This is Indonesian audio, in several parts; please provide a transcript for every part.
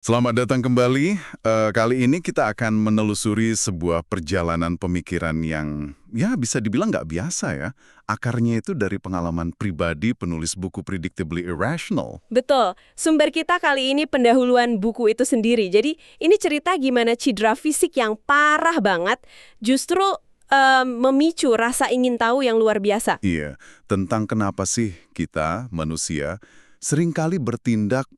Selamat datang kembali. Kali ini kita akan menelusuri sebuah perjalanan pemikiran yang ya bisa dibilang nggak biasa ya. Akarnya itu dari pengalaman pribadi penulis buku Predictably Irrational. Betul, sumber kita kali ini pendahuluan buku itu sendiri. Jadi ini cerita gimana cedera fisik yang parah banget justru memicu rasa ingin tahu yang luar biasa. Iya, tentang kenapa sih kita, manusia, seringkali bertindak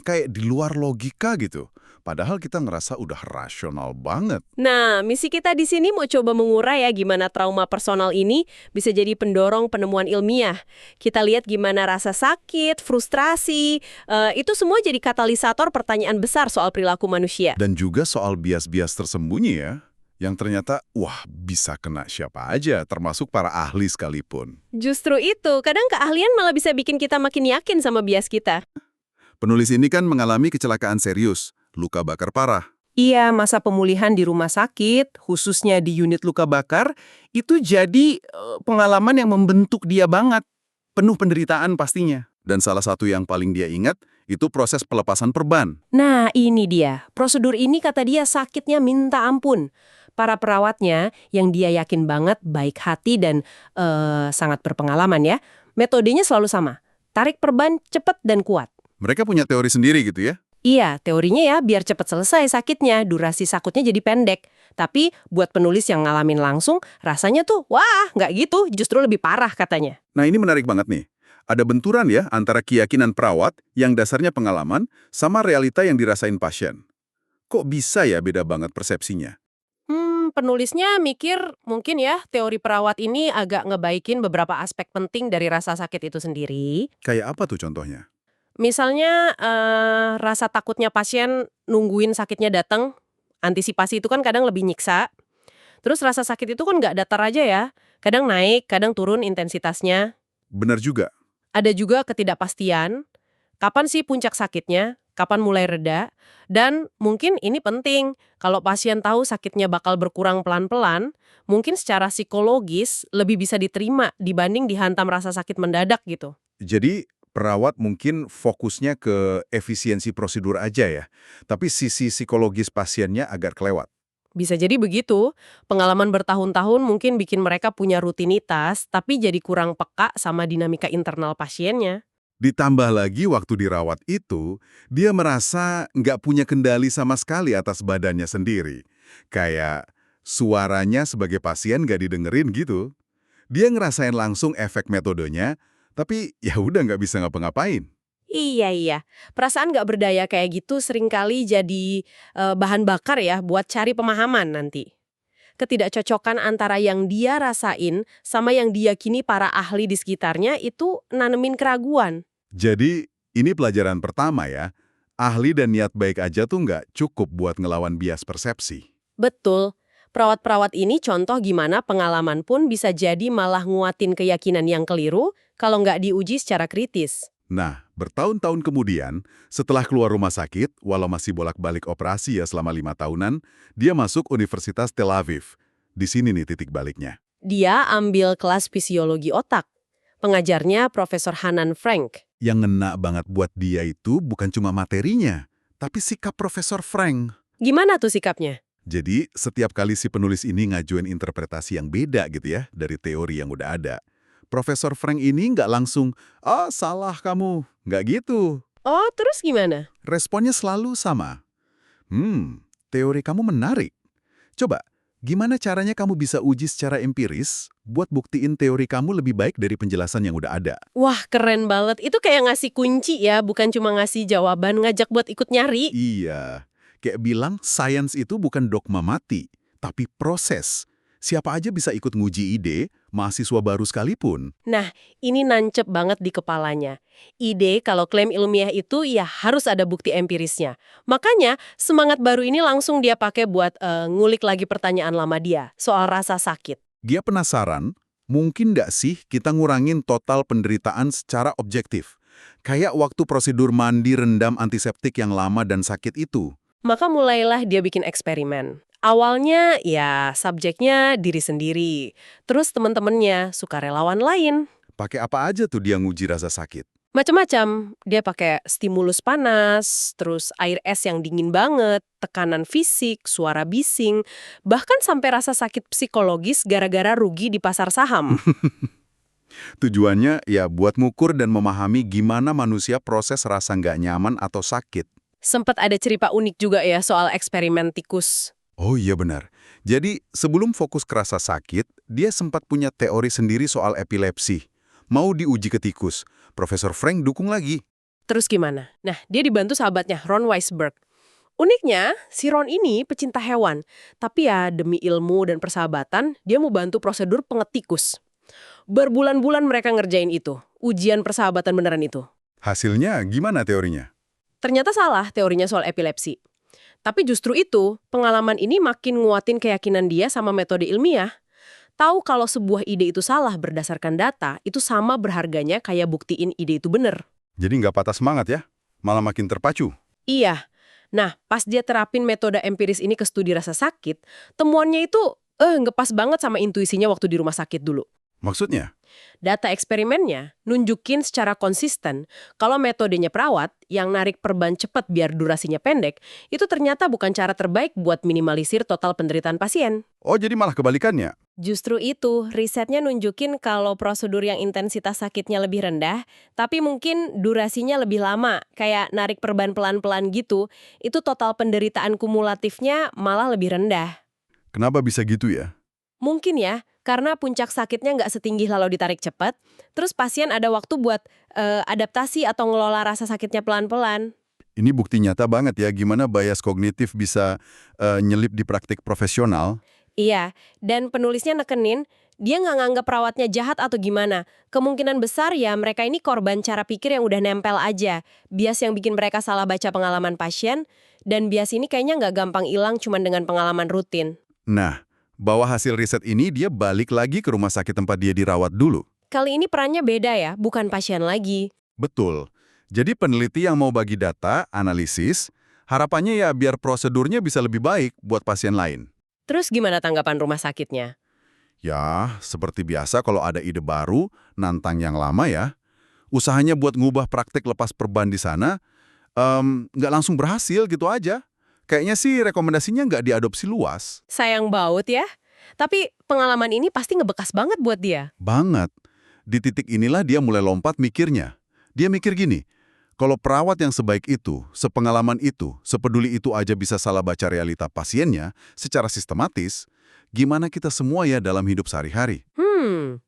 kayak di luar logika gitu. Padahal kita ngerasa udah rasional banget. Nah, misi kita di sini mau coba mengurai ya gimana trauma personal ini bisa jadi pendorong penemuan ilmiah. Kita lihat gimana rasa sakit, frustrasi, itu semua jadi katalisator pertanyaan besar soal perilaku manusia. Dan juga soal bias-bias tersembunyi ya. Yang ternyata, wah bisa kena siapa aja, termasuk para ahli sekalipun. Justru itu, kadang keahlian malah bisa bikin kita makin yakin sama bias kita. Penulis ini kan mengalami kecelakaan serius, luka bakar parah. Iya, masa pemulihan di rumah sakit, khususnya di unit luka bakar, itu jadi pengalaman yang membentuk dia banget. Penuh penderitaan pastinya. Dan salah satu yang paling dia ingat, itu proses pelepasan perban. Nah, ini dia. Prosedur ini kata dia sakitnya minta ampun. Para perawatnya yang dia yakin banget baik hati dan sangat berpengalaman ya, metodenya selalu sama. Tarik perban cepat dan kuat. Mereka punya teori sendiri gitu ya? Iya, teorinya ya biar cepat selesai sakitnya, durasi sakitnya jadi pendek. Tapi buat penulis yang ngalamin langsung, rasanya tuh, wah, nggak gitu, justru lebih parah katanya. Nah ini menarik banget nih. Ada benturan ya antara keyakinan perawat yang dasarnya pengalaman sama realita yang dirasain pasien. Kok bisa ya beda banget persepsinya? Penulisnya mikir mungkin ya teori perawat ini agak ngebaikin beberapa aspek penting dari rasa sakit itu sendiri. Kayak apa tuh contohnya? Misalnya rasa takutnya pasien nungguin sakitnya datang, antisipasi itu kan kadang lebih nyiksa. Terus rasa sakit itu kan nggak datar aja ya, kadang naik, kadang turun intensitasnya. Benar juga. Ada juga ketidakpastian, kapan sih puncak sakitnya, kapan mulai reda, dan mungkin ini penting, kalau pasien tahu sakitnya bakal berkurang pelan-pelan, mungkin secara psikologis lebih bisa diterima dibanding dihantam rasa sakit mendadak gitu. Jadi perawat mungkin fokusnya ke efisiensi prosedur aja ya. Tapi sisi psikologis pasiennya agak kelewat. Bisa jadi begitu, pengalaman bertahun-tahun mungkin bikin mereka punya rutinitas, tapi jadi kurang peka sama dinamika internal pasiennya. Ditambah lagi waktu dirawat itu, dia merasa nggak punya kendali sama sekali atas badannya sendiri. Kayak suaranya sebagai pasien nggak didengerin gitu. Dia ngerasain langsung efek metodenya, tapi ya udah nggak bisa ngapa-ngapain. Iya. Perasaan nggak berdaya kayak gitu seringkali jadi bahan bakar ya buat cari pemahaman nanti. Ketidakcocokan antara yang dia rasain sama yang diyakini para ahli di sekitarnya itu nanemin keraguan. Jadi ini pelajaran pertama ya. Ahli dan niat baik aja tuh nggak cukup buat ngelawan bias persepsi. Betul. Perawat-perawat ini contoh gimana pengalaman pun bisa jadi malah nguatin keyakinan yang keliru kalau nggak diuji secara kritis. Nah, bertahun-tahun kemudian, setelah keluar rumah sakit, walau masih bolak-balik operasi ya selama 5 tahunan, dia masuk Universitas Tel Aviv. Di sini nih titik baliknya. Dia ambil kelas fisiologi otak. Pengajarnya Profesor Hanan Frank. Yang ngena banget buat dia itu bukan cuma materinya, tapi sikap Profesor Frank. Gimana tuh sikapnya? Jadi, setiap kali si penulis ini ngajuin interpretasi yang beda gitu ya, dari teori yang udah ada. Profesor Frank ini nggak langsung, "Ah, salah kamu." Nggak gitu. Oh, terus gimana? Responnya selalu sama. Teori kamu menarik. Coba, gimana caranya kamu bisa uji secara empiris buat buktiin teori kamu lebih baik dari penjelasan yang udah ada? Wah, keren banget. Itu kayak ngasih kunci ya, bukan cuma ngasih jawaban, ngajak buat ikut nyari. Iya, kayak bilang sains itu bukan dogma mati, tapi proses. Siapa aja bisa ikut nguji ide, mahasiswa baru sekalipun. Nah, ini nancep banget di kepalanya. Ide kalau klaim ilmiah itu ya harus ada bukti empirisnya. Makanya, semangat baru ini langsung dia pakai buat ngulik lagi pertanyaan lama dia soal rasa sakit. Dia penasaran, mungkin nggak sih kita ngurangin total penderitaan secara objektif? Kayak waktu prosedur mandi rendam antiseptik yang lama dan sakit itu. Maka mulailah dia bikin eksperimen. Awalnya ya subjeknya diri sendiri, terus teman-temannya, sukarelawan lain. Pakai apa aja tuh dia nguji rasa sakit? Macam-macam. Dia pakai stimulus panas, terus air es yang dingin banget, tekanan fisik, suara bising, bahkan sampai rasa sakit psikologis gara-gara rugi di pasar saham. Tujuannya ya buat ngukur dan memahami gimana manusia proses rasa nggak nyaman atau sakit. Sempat ada cerita unik juga ya soal eksperimen tikus. Oh iya benar. Jadi sebelum fokus ke rasa sakit, dia sempat punya teori sendiri soal epilepsi. Mau diuji ke tikus. Profesor Frank dukung lagi. Terus gimana? Nah, dia dibantu sahabatnya, Ron Weisberg. Uniknya, si Ron ini pecinta hewan. Tapi ya demi ilmu dan persahabatan, dia mau bantu prosedur pengetikus. Berbulan-bulan mereka ngerjain itu. Ujian persahabatan beneran itu. Hasilnya gimana teorinya? Ternyata salah teorinya soal epilepsi. Tapi justru itu, pengalaman ini makin nguatin keyakinan dia sama metode ilmiah. Tahu kalau sebuah ide itu salah berdasarkan data, itu sama berharganya kayak buktiin ide itu bener. Jadi nggak patah semangat ya? Malah makin terpacu. Iya. Nah, pas dia terapin metode empiris ini ke studi rasa sakit, temuannya itu ngepas banget sama intuisinya waktu di rumah sakit dulu. Maksudnya? Data eksperimennya nunjukin secara konsisten kalau metodenya perawat yang narik perban cepat biar durasinya pendek, itu ternyata bukan cara terbaik buat minimalisir total penderitaan pasien. Oh jadi malah kebalikannya? Justru itu, risetnya nunjukin kalau prosedur yang intensitas sakitnya lebih rendah, tapi mungkin durasinya lebih lama, kayak narik perban pelan-pelan gitu, itu total penderitaan kumulatifnya malah lebih rendah. Kenapa bisa gitu ya? Mungkin ya, karena puncak sakitnya nggak setinggi lalu ditarik cepat, terus pasien ada waktu buat adaptasi atau ngelola rasa sakitnya pelan-pelan. Ini bukti nyata banget ya gimana bias kognitif bisa nyelip di praktik profesional. Iya, dan penulisnya nekenin, dia nggak nganggap perawatnya jahat atau gimana. Kemungkinan besar ya mereka ini korban cara pikir yang udah nempel aja. Bias yang bikin mereka salah baca pengalaman pasien, dan bias ini kayaknya nggak gampang hilang cuma dengan pengalaman rutin. Nah, bahwa hasil riset ini dia balik lagi ke rumah sakit tempat dia dirawat dulu. Kali ini perannya beda ya, bukan pasien lagi. Betul. Jadi peneliti yang mau bagi data, analisis, harapannya ya biar prosedurnya bisa lebih baik buat pasien lain. Terus gimana tanggapan rumah sakitnya? Ya, seperti biasa kalau ada ide baru, nantang yang lama ya. Usahanya buat ngubah praktik lepas perban di sana, nggak langsung berhasil gitu aja. Kayaknya sih rekomendasinya nggak diadopsi luas. Sayang baut ya. Tapi pengalaman ini pasti ngebekas banget buat dia. Banget. Di titik inilah dia mulai lompat mikirnya. Dia mikir gini, kalau perawat yang sebaik itu, sepengalaman itu, sepeduli itu aja bisa salah baca realita pasiennya secara sistematis, gimana kita semua ya dalam hidup sehari-hari?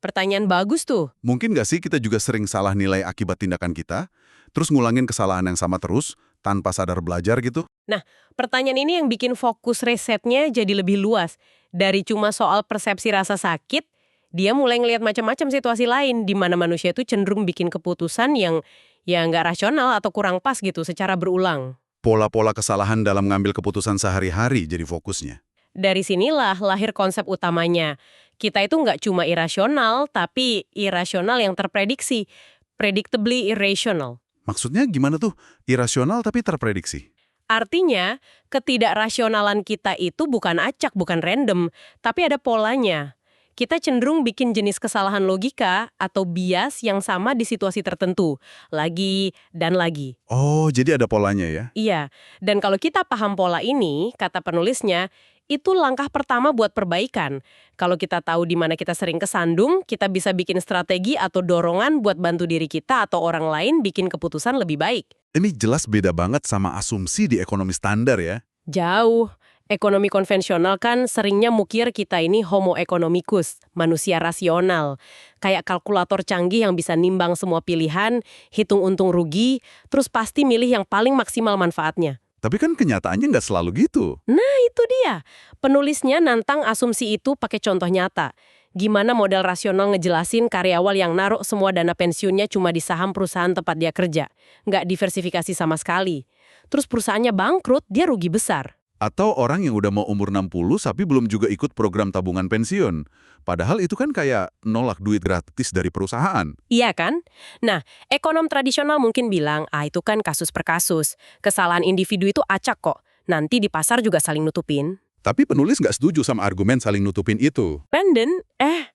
Pertanyaan bagus tuh. Mungkin nggak sih kita juga sering salah nilai akibat tindakan kita, terus ngulangin kesalahan yang sama terus, tanpa sadar belajar gitu? Nah, pertanyaan ini yang bikin fokus risetnya jadi lebih luas. Dari cuma soal persepsi rasa sakit, dia mulai ngelihat macam-macam situasi lain di mana manusia itu cenderung bikin keputusan yang ya nggak rasional atau kurang pas gitu secara berulang. Pola-pola kesalahan dalam ngambil keputusan sehari-hari jadi fokusnya. Dari sinilah lahir konsep utamanya. Kita itu nggak cuma irasional, tapi irasional yang terprediksi. Predictably irrational. Maksudnya gimana tuh? Irasional tapi terprediksi. Artinya, ketidakrasionalan kita itu bukan acak, bukan random, tapi ada polanya. Kita cenderung bikin jenis kesalahan logika atau bias yang sama di situasi tertentu. Lagi dan lagi. Oh, jadi ada polanya ya? Iya, dan kalau kita paham pola ini, kata penulisnya, itu langkah pertama buat perbaikan. Kalau kita tahu di mana kita sering kesandung, kita bisa bikin strategi atau dorongan buat bantu diri kita atau orang lain bikin keputusan lebih baik. Ini jelas beda banget sama asumsi di ekonomi standar ya. Jauh. Ekonomi konvensional kan seringnya mukir kita ini homo economicus, manusia rasional. Kayak kalkulator canggih yang bisa nimbang semua pilihan, hitung untung rugi, terus pasti milih yang paling maksimal manfaatnya. Tapi kan kenyataannya nggak selalu gitu. Nah itu dia. Penulisnya nantang asumsi itu pakai contoh nyata. Gimana model rasional ngejelasin karyawan yang naruh semua dana pensiunnya cuma di saham perusahaan tempat dia kerja. Nggak diversifikasi sama sekali. Terus perusahaannya bangkrut, dia rugi besar. Atau orang yang udah mau umur 60 tapi belum juga ikut program tabungan pensiun. Padahal itu kan kayak nolak duit gratis dari perusahaan. Iya kan? Nah, ekonom tradisional mungkin bilang, itu kan kasus per kasus. Kesalahan individu itu acak kok. Nanti di pasar juga saling nutupin. Tapi penulis nggak setuju sama argumen saling nutupin itu. Pendant,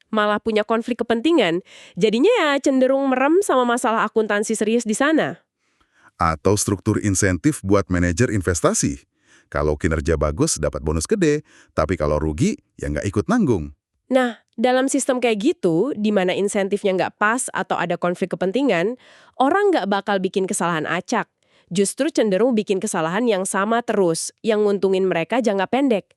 malah punya konflik kepentingan. Jadinya ya cenderung merem sama masalah akuntansi serius di sana. Atau struktur insentif buat manajer investasi. Kalau kinerja bagus dapat bonus gede, tapi kalau rugi ya nggak ikut nanggung. Nah, dalam sistem kayak gitu, di mana insentifnya nggak pas atau ada konflik kepentingan, orang nggak bakal bikin kesalahan acak. Justru cenderung bikin kesalahan yang sama terus, yang nguntungin mereka jangka pendek.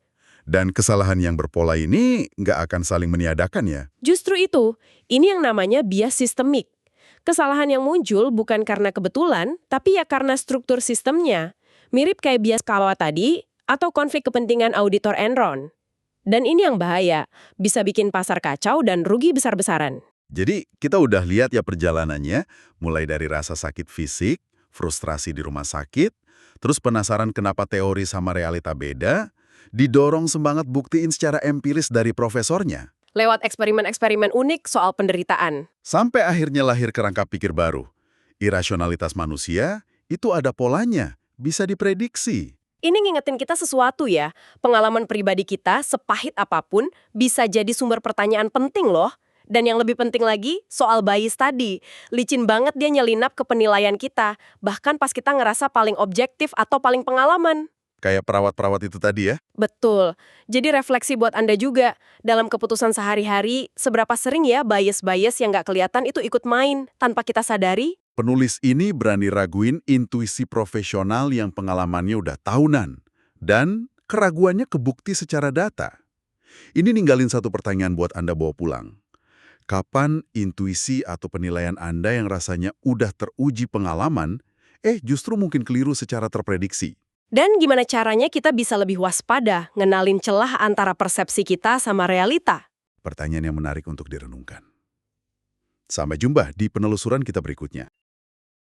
Dan kesalahan yang berpola ini nggak akan saling meniadakan ya. Justru itu, ini yang namanya bias sistemik. Kesalahan yang muncul bukan karena kebetulan, tapi ya karena struktur sistemnya. Mirip kayak bias kawat tadi, atau konflik kepentingan auditor Enron. Dan ini yang bahaya, bisa bikin pasar kacau dan rugi besar-besaran. Jadi kita udah lihat ya perjalanannya, mulai dari rasa sakit fisik, frustrasi di rumah sakit, terus penasaran kenapa teori sama realita beda, didorong semangat buktiin secara empiris dari profesornya. Lewat eksperimen-eksperimen unik soal penderitaan. Sampai akhirnya lahir kerangka pikir baru. Irasionalitas manusia itu ada polanya, bisa diprediksi. Ini ngingetin kita sesuatu ya, pengalaman pribadi kita sepahit apapun bisa jadi sumber pertanyaan penting loh. Dan yang lebih penting lagi, soal bias tadi. Licin banget dia nyelinap ke penilaian kita, bahkan pas kita ngerasa paling objektif atau paling pengalaman. Kayak perawat-perawat itu tadi ya. Betul. Jadi refleksi buat Anda juga. Dalam keputusan sehari-hari, seberapa sering ya bias-bias yang nggak kelihatan itu ikut main tanpa kita sadari? Penulis ini berani raguin intuisi profesional yang pengalamannya udah tahunan. Dan keraguannya kebukti secara data. Ini ninggalin satu pertanyaan buat Anda bawa pulang. Kapan intuisi atau penilaian Anda yang rasanya udah teruji pengalaman, justru mungkin keliru secara terprediksi? Dan gimana caranya kita bisa lebih waspada, ngenalin celah antara persepsi kita sama realita? Pertanyaan yang menarik untuk direnungkan. Sampai jumpa di penelusuran kita berikutnya.